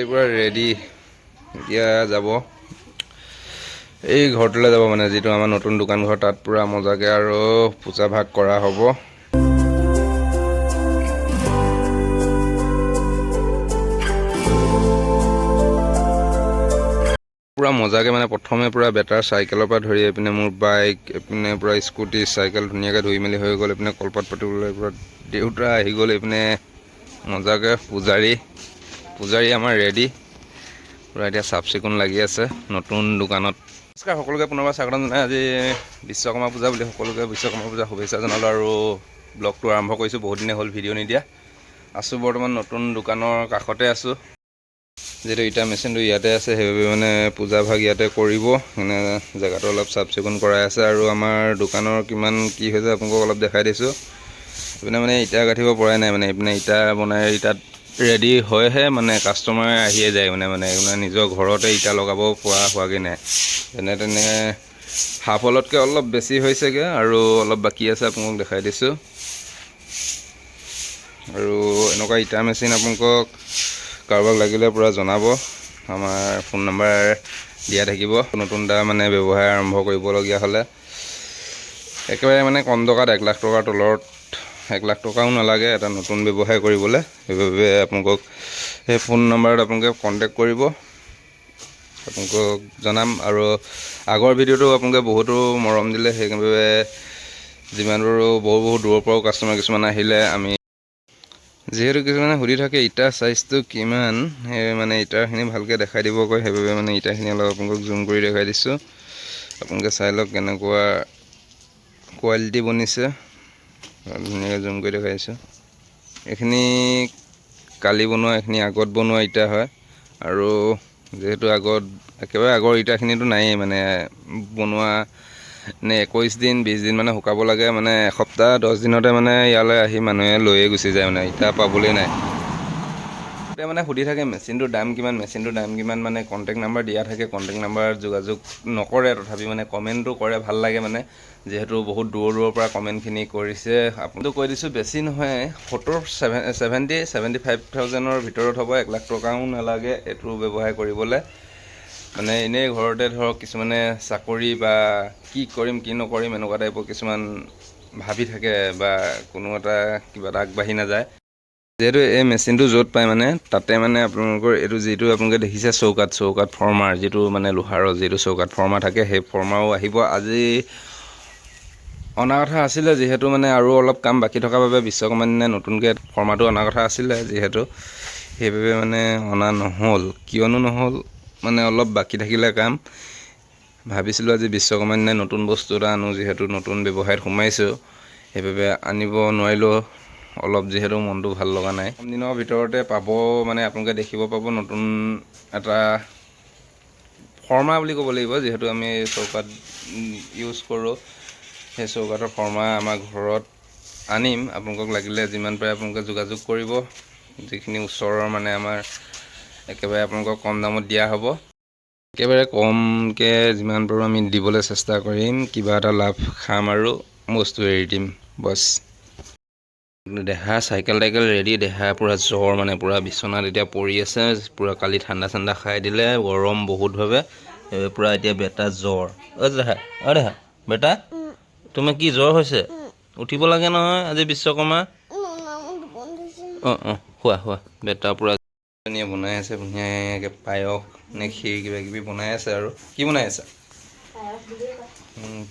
পুৰা ৰেডি এতিয়া যাব এই ঘৰটোলৈ যাব মানে যিটো আমাৰ নতুন দোকান ঘৰ তাত পুৰা মজাকে আৰু পূজা ভাগ কৰা হ'ব পুৰা মজাকে মানে প্ৰথমে পুৰা বেটাৰ চাইকেলৰ পৰা ধৰি এইপিনে মোৰ বাইক এইপিনে পুৰা স্কুটি চাইকেল ধুনীয়াকৈ ধুই মেলি হৈ গ'ল এইপিনে কলপাত পাতিবলৈ পুৰা দেউতা আহি গ'ল এইপিনে মজাকে পূজাৰী আমাৰ ৰেডি পুৰা এতিয়া চাফ চিকুণ লাগি আছে নতুন দোকানত নমস্কাৰ সকলোকে পুনৰবাৰ স্বাগতম জনাই আজি বিশ্বকৰ্মা পূজা বুলি সকলোকে বিশ্বকৰ্মা পূজা শুভেচ্ছা জনালোঁ আৰু ব্লগটো আৰম্ভ কৰিছোঁ বহুত দিনে হ'ল ভিডিঅ' নিদিয়া আছোঁ বৰ্তমান নতুন দোকানৰ কাষতে আছোঁ যিহেতু ইটা মেচিনটো ইয়াতে আছে সেইবাবে মানে পূজা ভাগ ইয়াতে কৰিব মানে জেগাটো অলপ চাফ চিকুণ কৰাই আছে আৰু আমাৰ দোকানৰ কিমান কি হৈছে আপোনালোকক অলপ দেখাই দিছোঁ এইপিনে মানে ইটা গাঁঠিব পৰাই নাই মানে এইপিনে ইটা বনাই ইটাত ৰেডি হয়হে মানে কাষ্টমাৰ আহিয়ে যায় মানে নিজৰ ঘৰতে ইটা লগাব পৰা হোৱাগৈ নাই তেনে হাফ হলতকৈ অলপ বেছি হৈছেগৈ আৰু অলপ বাকী আছে আপোনালোকক দেখাই দিছোঁ আৰু এনেকুৱা ইটা মেচিন আপোনালোকক কাৰোবাক লাগিলে পুৰা জনাব আমাৰ ফোন নম্বৰ দিয়া থাকিব নতুন এটা মানে ব্যৱসায় আৰম্ভ কৰিবলগীয়া হ'লে একেবাৰে মানে কম টকাত 1 লাখ টকাৰ তলত 1 লাখ টকাও নালাগে এটা নতুন ব্যৱসায় কৰিবলৈ সেইবাবে আপোনালোকক সেই ফোন নম্বৰত আপোনালোকে কণ্টেক্ট কৰিব আপোনালোকক জনাম আৰু আগৰ ভিডিঅ'টো আপোনালোকে বহুতো মৰম দিলে সেইবাবে যিমান পাৰোঁ বহুত দূৰৰ পৰাও কাষ্টমাৰ কিছুমান আহিলে আমি যিহেতু কিছুমানে সুধি থাকে ইটাৰ চাইজটো কিমান সেই মানে ইটাৰখিনি ভালকৈ দেখাই দিব কয় সেইবাবে মানে ইটাৰখিনি অলপ আপোনালোকক জুম কৰি দেখাই দিছোঁ আপোনালোকে চাই লওক কেনেকুৱা কোৱালিটি বনিছে ধুনীয়াকৈ জুম কৰি দেখাইছোঁ এইখিনি কালি বনোৱা এইখিনি আগত বনোৱা ইটা হয় আৰু যিহেতু একেবাৰে আগৰ ইটাখিনিতো নায়েই মানে বনোৱা নে 21 দিন 20 দিন মানে শুকাব লাগে মানে এসপ্তাহ 10 দিনতে মানে ইয়ালৈ আহি মানুহে লৈয়ে গুচি যায় মানে ইটা পাবলৈ নাই এতিয়া মানে সুধি থাকে মেচিনটোৰ দাম কিমান মানে কণ্টেক্ট নাম্বাৰ দিয়া থাকে কণ্টেক্ট নাম্বাৰ যোগাযোগ নকৰে তথাপি মানে কমেণ্টটো কৰে ভাল লাগে মানে যিহেতু বহুত দূৰৰ পৰা কমেণ্টখিনি কৰিছে আপোনালোকক কৈ দিছোঁ বেছি নহয় 75,000ৰ ভিতৰত হ'ব 1 লাখ টকাও নালাগে এইটো ব্যৱসায় কৰিবলৈ মানে এনেই ঘৰতে ধৰক কিছুমানে চাকৰি বা কি কৰিম কি নকৰিম এনেকুৱা টাইপৰ কিছুমান ভাবি থাকে বা কোনো এটা কিবা এটা আগবাঢ়ি নাযায় যিহেতু এই মেচিনটো য'ত পায় মানে তাতে মানে আপোনালোকৰ এইটো যিটো আপোনালোকে দেখিছে চৌকাত ফৰ্মাৰ যিটো মানে লোহাৰৰ যিটো চৌকাত ফৰ্মাৰ থাকে সেই ফৰ্মাৰো আহিব আজি অনা কথা আছিলে যিহেতু মানে আৰু অলপ কাম বাকী থকাৰ বাবে বিশ্বকৰ্মা দিনা নতুনকৈ ফৰ্মাটো অনা কথা আছিলে যিহেতু সেইবাবে মানে অনা নহ'ল কিয়নো নহ'ল মানে অলপ বাকী থাকিলে কাম ভাবিছিলোঁ আজি বিশ্বকৰ্মা দিনা নতুন বস্তু এটা আনো যিহেতু নতুন ব্যৱসায়ত সোমাইছোঁ সেইবাবে আনিব নোৱাৰিলোঁ অলপ যিহেতু মনটো ভাল লগা নাই কম দিনৰ ভিতৰতে পাব মানে আপোনালোকে দেখিব পাব নতুন এটা ফৰ্মা বুলি ক'ব লাগিব যিহেতু আমি চৌকাত ইউজ কৰোঁ সেই চৌকাতৰ ফৰ্মা আমাৰ ঘৰত আনিম আপোনালোকক লাগিলে যিমান পাৰে আপোনালোকে যোগাযোগ কৰিব যিখিনি ওচৰৰ মানে আমাৰ একেবাৰে আপোনালোকক কম দামত দিয়া হ'ব একেবাৰে কমকৈ যিমান পাৰোঁ আমি দিবলৈ চেষ্টা কৰিম কিবা এটা লাভ খাম আৰু বস্তু এৰি দিম বছ দেহা চাইকেল ৰেডি দেহা পূৰা জ্বৰ মানে পূৰা বিচনাত এতিয়া পৰি আছে পূৰা কালি ঠাণ্ডা খাই দিলে গৰম বহুতভাৱে পূৰা এতিয়া বেটা জ্বৰ দেহা বেটা তোমাৰ কি জ্বৰ হৈছে উঠিব লাগে নহয় আজি বিশ্বকৰ্মা খোৱা বেটা পূৰা বনাই আছে ধুনীয়াকৈ পায়স নে খীৰ কিবা কিবি বনাই আছে আৰু কি বনাই আছে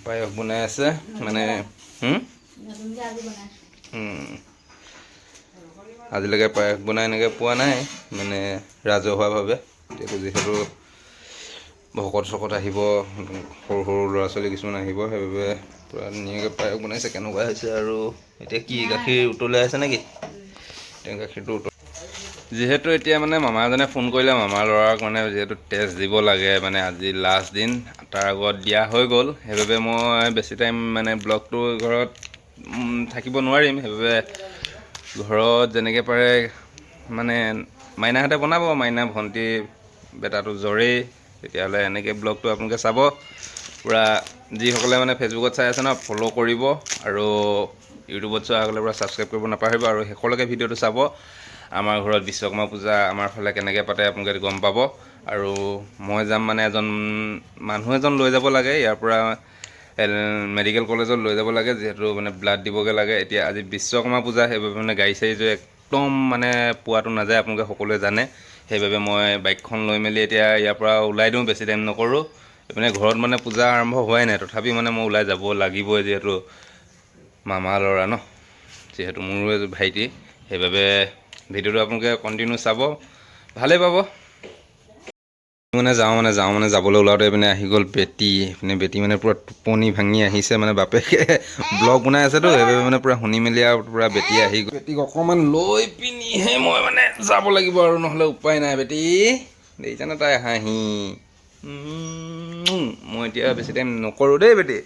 পায়স বনাই আছে মানে আজিলৈকে পায়স বনাই এনেকৈ পোৱা নাই মানে ৰাজহুৱাভাৱে যিহেতু ভকত চকত আহিব সৰু ল'ৰা ছোৱালী কিছুমান আহিব সেইবাবে পূৰা ধুনীয়াকৈ পায়স বনাইছে কেনেকুৱা হৈছে আৰু এতিয়া কি গাখীৰ উতলাই আছে নেকি এতিয়া গাখীৰটো যিহেতু এতিয়া মানে মামা এজনে ফোন কৰিলে মামাৰ ল'ৰাক মানে যিহেতু টেষ্ট দিব লাগে মানে আজি লাষ্ট দিন তাৰ আগত দিয়া হৈ গ'ল সেইবাবে মই বেছি টাইম মানে ব্লগটো ঘৰত থাকিব নোৱাৰিম সেইবাবে ঘৰত যেনেকৈ পাৰে মানে মাইনাহঁতে বনাব মাইনা ভণ্টি বেটাটো জ্বৰেই তেতিয়াহ'লে এনেকৈ ব্লগটো আপোনালোকে চাব পূৰা যিসকলে মানে ফেচবুকত চাই আছে ন ফ'ল' কৰিব আৰু ইউটিউবত চোৱা সকলে পূৰা ছাবস্ক্ৰাইব কৰিব নাপাহৰিব আৰু শেষলৈকে ভিডিঅ'টো চাব আমাৰ ঘৰত বিশ্বকৰ্মা পূজা আমাৰ ফালে কেনেকৈ পাতে আপোনালোকে গম পাব। আৰু মই যাম মানে মানুহ এজন লৈ যাব লাগে ইয়াৰ পৰা মেডিকেল কলেজত লৈ যাব লাগে, যিহেতু মানে ব্লাড দিবগৈ লাগে। এতিয়া আজি বিশ্বকৰ্মা পূজা, সেইবাবে মানে গাড়ী চাড়ী একদম মানে পোৱাটো নাযায়, আপোনালোকে সকলোৱে জানে। সেইবাবে মই বাইকখন লৈ মেলি এতিয়া ইয়াৰ পৰা ওলাই দিওঁ, বেছি টাইম নকৰোঁ। এইপিনে ঘৰত মানে পূজা আৰম্ভ হোৱাই নাই, তথাপি মানে মই ওলাই যাব লাগিবই, যিহেতু মামা ল'ৰা ন, যিহেতু মোৰো এজন ভাইটি। সেইবাবে ভিডিঅ'টো আপোনালোকে কণ্টিনিউ চাব, ভালেই পাব। যাবলৈ ওলাওঁতে এইপিনে আহি গ'ল বেটি। এইপিনে বেটি মানে পূৰা টোপনি ভাঙি আহিছে, মানে বাপেকে ব্লগ বনাই আছেতো, সেইবাবে মানে পূৰা শুনি মেলি আৰু পূৰা বেটি আহি গ'ল। বেটিক অকণমান লৈ পিনিহে মই মানে যাব লাগিব আৰু, নহ'লে উপায় নাই। বেটি দেখিছানে তাই হাঁহি। মই এতিয়া বেছি টাইম নকৰোঁ দেই বেটি,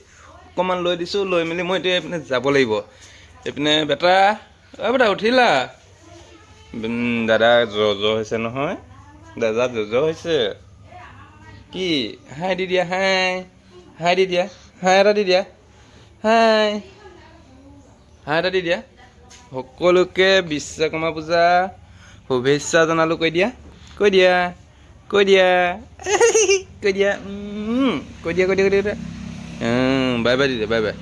অকণমান লৈ দিছোঁ, লৈ মেলি মই এতিয়া এইপিনে যাব লাগিব। এইপিনে বেটা, বেটা উঠিলা? দাদা জ্বৰ হৈছে নহয়, দাদা জ্বৰ হৈছে। কি হাই দি দিয়া, হাই দি দিয়া, হাই এটা দি দিয়া, হাই এটা দি দিয়া। সকলোকে বিশ্বকৰ্মা পূজা শুভেচ্ছা জনালোঁ, কৈ দিয়া, কৈ দিয়া, কৈ দিয়া, কৈ দিয়া, কৈ দিয়া, কৈ দিয়া, কৈ দিয়া, বাই বাই দি দিয়া, bye bye.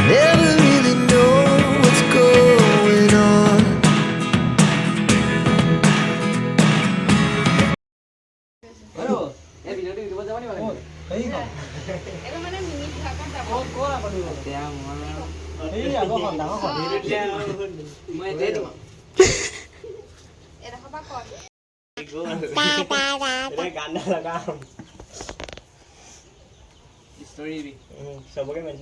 Never really know what's going on. Hello, video itu buat apa nih, Bang? Itu mana minit akan dapat. Ya, mana? Iya, aku kontak. Mau itu. Era apa kon? Ini ganda lah kamu. Story ini. Coba kan main.